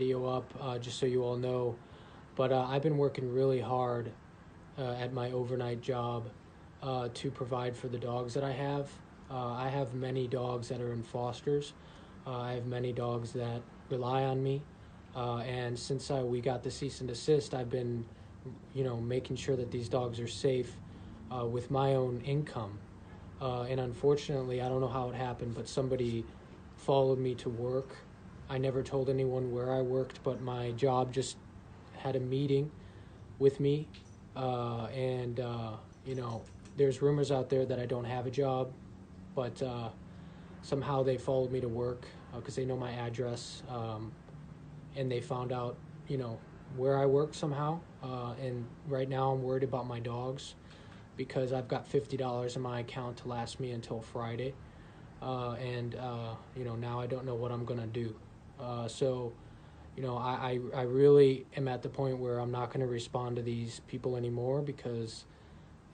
video up just so you all know. But I've been working really hard at my overnight job to provide for the dogs that I have. I have many dogs that are in fosters. I have many dogs that rely on me. And since we got the cease and desist, I've been, making sure that these dogs are safe with my own income. And unfortunately, I don't know how it happened, but somebody followed me to work. I never told anyone where I worked, but my job just had a meeting with me. There's rumors out there that I don't have a job, but somehow they followed me to work because they know my address, and they found out, where I work somehow. And right now I'm worried about my dogs because I've got $50 in my account to last me until Friday. Now I don't know what I'm going to do. I really am at the point where I'm not going to respond to these people anymore because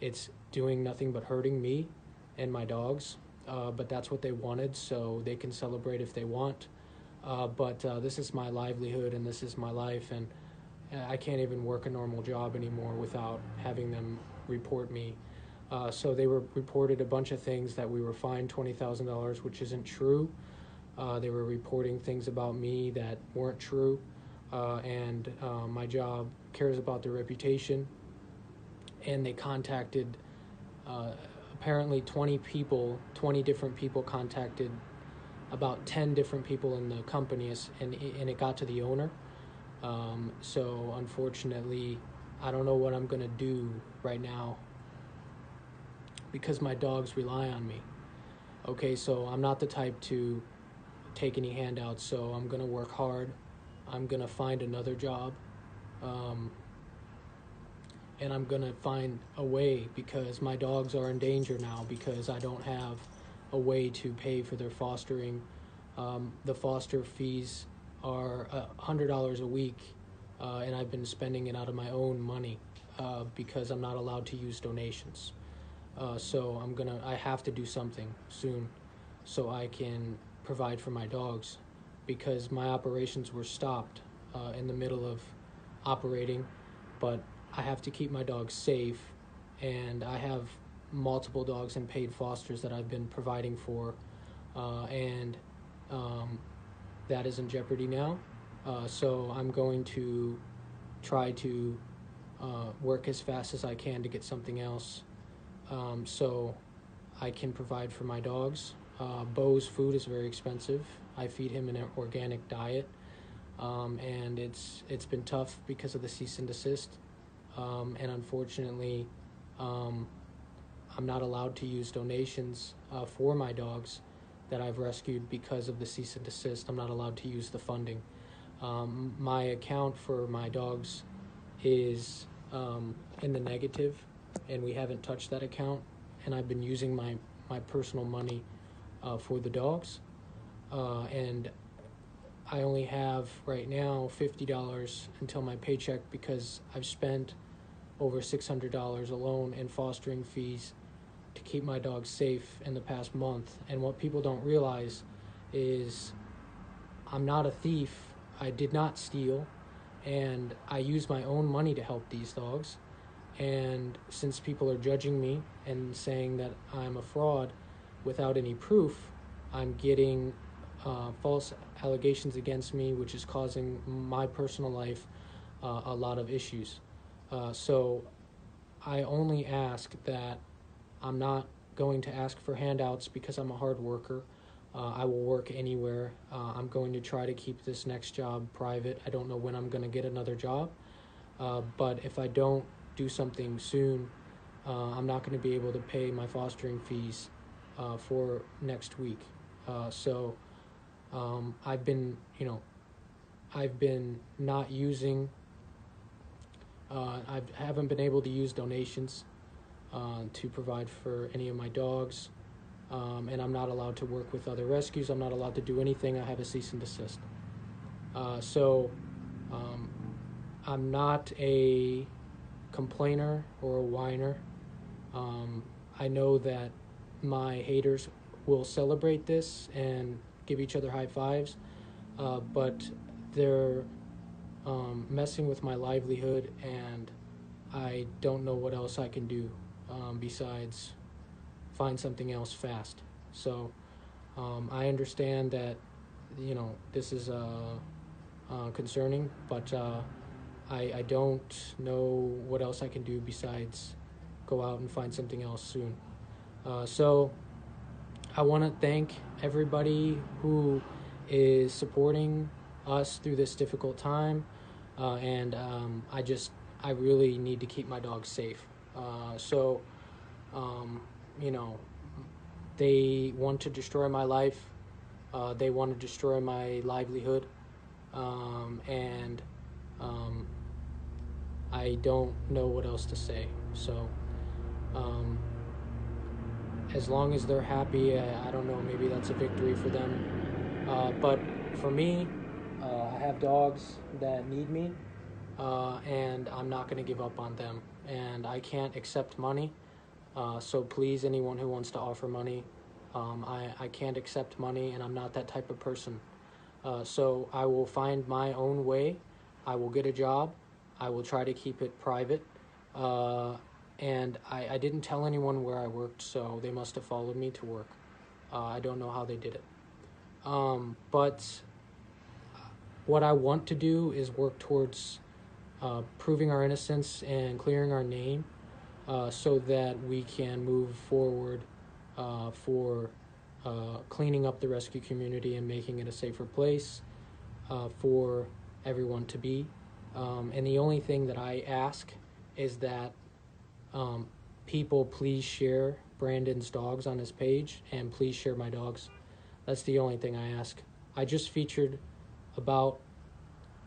it's doing nothing but hurting me and my dogs. But that's what they wanted, so they can celebrate if they want. But this is my livelihood and this is my life, and I can't even work a normal job anymore without having them report me. So they were reported a bunch of things that we were fined $20,000, which isn't true. They were reporting things about me that weren't true, and my job cares about their reputation. And they contacted apparently 20 different people contacted about 10 different people in the company, and it got to the owner. So unfortunately, I don't know what I'm going to do right now because my dogs rely on me. Okay, so I'm not the type to take any handouts, so I'm going to work hard. I'm going to find another job. And I'm going to find a way because my dogs are in danger now because I don't have a way to pay for their fostering. The foster fees are $100 a week, and I've been spending it out of my own money because I'm not allowed to use donations. So I have to do something soon so I can provide for my dogs because my operations were stopped in the middle of operating, but I have to keep my dogs safe, and I have multiple dogs in paid fosters that I've been providing for, and that is in jeopardy now. So I'm going to try to work as fast as I can to get something else so I can provide for my dogs. Bo's food is very expensive. I feed him an organic diet, and it's been tough because of the cease and desist. And unfortunately, I'm not allowed to use donations for my dogs that I've rescued because of the cease and desist. I'm not allowed to use the funding. My account for my dogs is in the negative, and we haven't touched that account. And I've been using my personal money for the dogs. And I only have right now $50 until my paycheck because I've spent over $600 alone in fostering fees to keep my dogs safe in the past month. And what people don't realize is I'm not a thief. I did not steal, and I use my own money to help these dogs. And since people are judging me and saying that I'm a fraud without any proof, I'm getting false allegations against me, which is causing my personal life a lot of issues. So I only ask that I'm not going to ask for handouts because I'm a hard worker. I will work anywhere. I'm going to try to keep this next job private. I don't know when I'm going to get another job, but if I don't do something soon, I'm not going to be able to pay my fostering fees for next week. I've been not using. I haven't been able to use donations to provide for any of my dogs, and I'm not allowed to work with other rescues. I'm not allowed to do anything. I have a cease and desist. I'm not a complainer or a whiner. I know that my haters will celebrate this and give each other high fives, but they're messing with my livelihood, and I don't know what else I can do besides find something else fast. So I understand that this is concerning, but I don't know what else I can do besides go out and find something else soon. So I want to thank everybody who is supporting us through this difficult time, and I really need to keep my dogs safe. So you know, they want to destroy my life. They want to destroy my livelihood, and I don't know what else to say. So um, as long as they're happy, I don't know, maybe that's a victory for them. But for me, I have dogs that need me, and I'm not going to give up on them. And I can't accept money. So please, anyone who wants to offer money, I can't accept money, and I'm not that type of person. So I will find my own way. I will get a job. I will try to keep it private. And I didn't tell anyone where I worked, so they must have followed me to work. I don't know how they did it. But what I want to do is work towards proving our innocence and clearing our name, so that we can move forward for cleaning up the rescue community and making it a safer place for everyone to be. And the only thing that I ask is that people please share Brandon's dogs on his page, and please share my dogs. That's the only thing I ask. I just featured about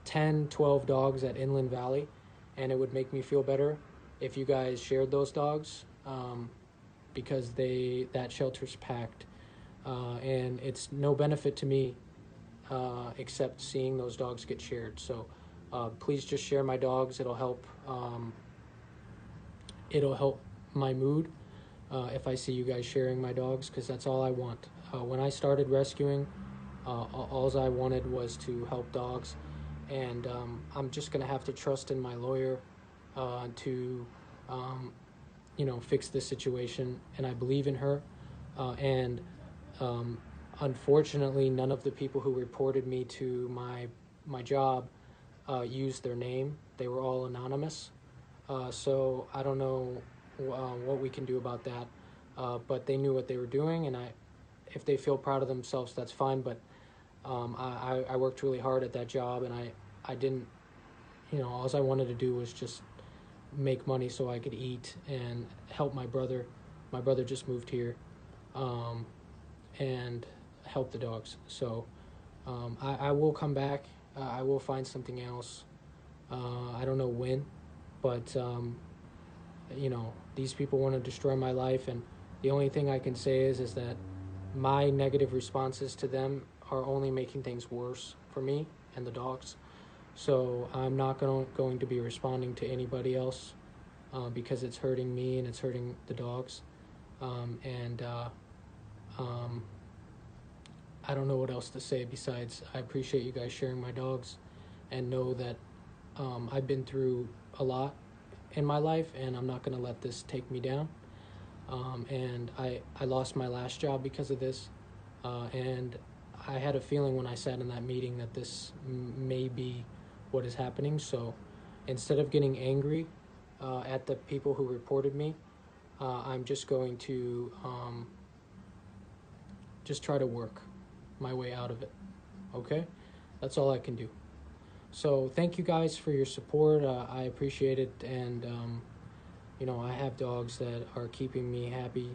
10, 12 dogs at Inland Valley, and it would make me feel better if you guys shared those dogs, because that shelter's packed, and it's no benefit to me except seeing those dogs get shared. So please just share my dogs. It'll help my mood if I see you guys sharing my dogs, because that's all I want. When I started rescuing, all I wanted was to help dogs, and I'm just going to have to trust in my lawyer to fix this situation, and I believe in her. And unfortunately, none of the people who reported me to my job used their name. They were all anonymous. So I don't know what we can do about that. But they knew what they were doing, and if they feel proud of themselves, that's fine. But I worked really hard at that job, and I didn't, all I wanted to do was just make money so I could eat and help my brother. My brother just moved here, and help the dogs. So I will come back. I will find something else. I don't know when, but these people want to destroy my life, and the only thing I can say is that my negative responses to them are only making things worse for me and the dogs. So I'm not going to be responding to anybody else because it's hurting me and it's hurting the dogs. And I don't know what else to say besides I appreciate you guys sharing my dogs, and know that I've been through a lot in my life, and I'm not going to let this take me down. And I lost my last job because of this, and I had a feeling when I sat in that meeting that this may be what is happening. So instead of getting angry at the people who reported me, I'm just going to just try to work my way out of it. Okay? That's all I can do. So thank you guys for your support. I appreciate it, and I have dogs that are keeping me happy.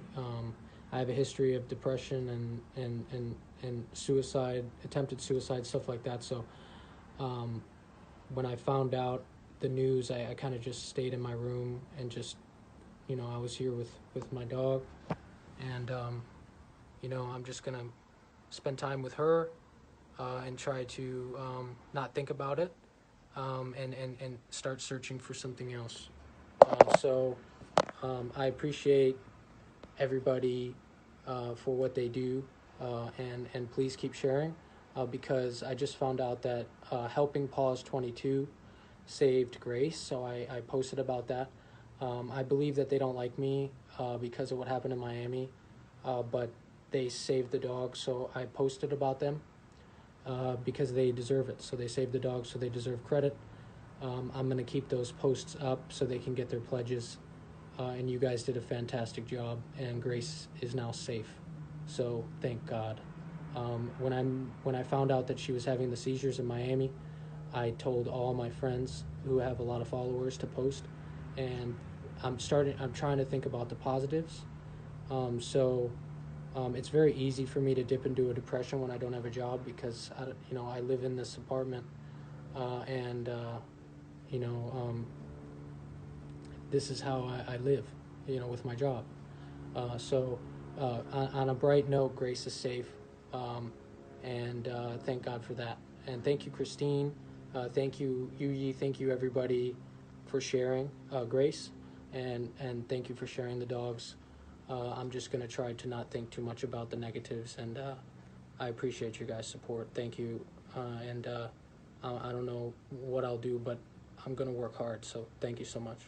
I have a history of depression and suicide, attempted suicide, stuff like that. So when I found out the news, I kind of just stayed in my room and just, I was here with my dog, and I'm just gonna spend time with her and try to not think about it, and start searching for something else. So I appreciate everybody for what they do, and please keep sharing. because I just found out that Helping Paws 22 saved Grace, so I posted about that. I believe that they don't like me because of what happened in Miami, but they saved the dog, so I posted about them because they deserve it. So they saved the dog, so they deserve credit. I'm going to keep those posts up so they can get their pledges. And you guys did a fantastic job, and Grace is now safe. So thank God. When I found out that she was having the seizures in Miami, I told all my friends who have a lot of followers to post, and I'm trying to think about the positives. It's very easy for me to dip into a depression when I don't have a job because I live in this apartment, and this is how I live, with my job. On a bright note, Grace is safe, and thank God for that. And thank you, Christine. Thank you, Yuyi. Thank you, everybody, for sharing Grace, and thank you for sharing the dogs. I'm just going to try to not think too much about the negatives, and I appreciate your guys' support. Thank you, and I don't know what I'll do, but I'm going to work hard, so thank you so much.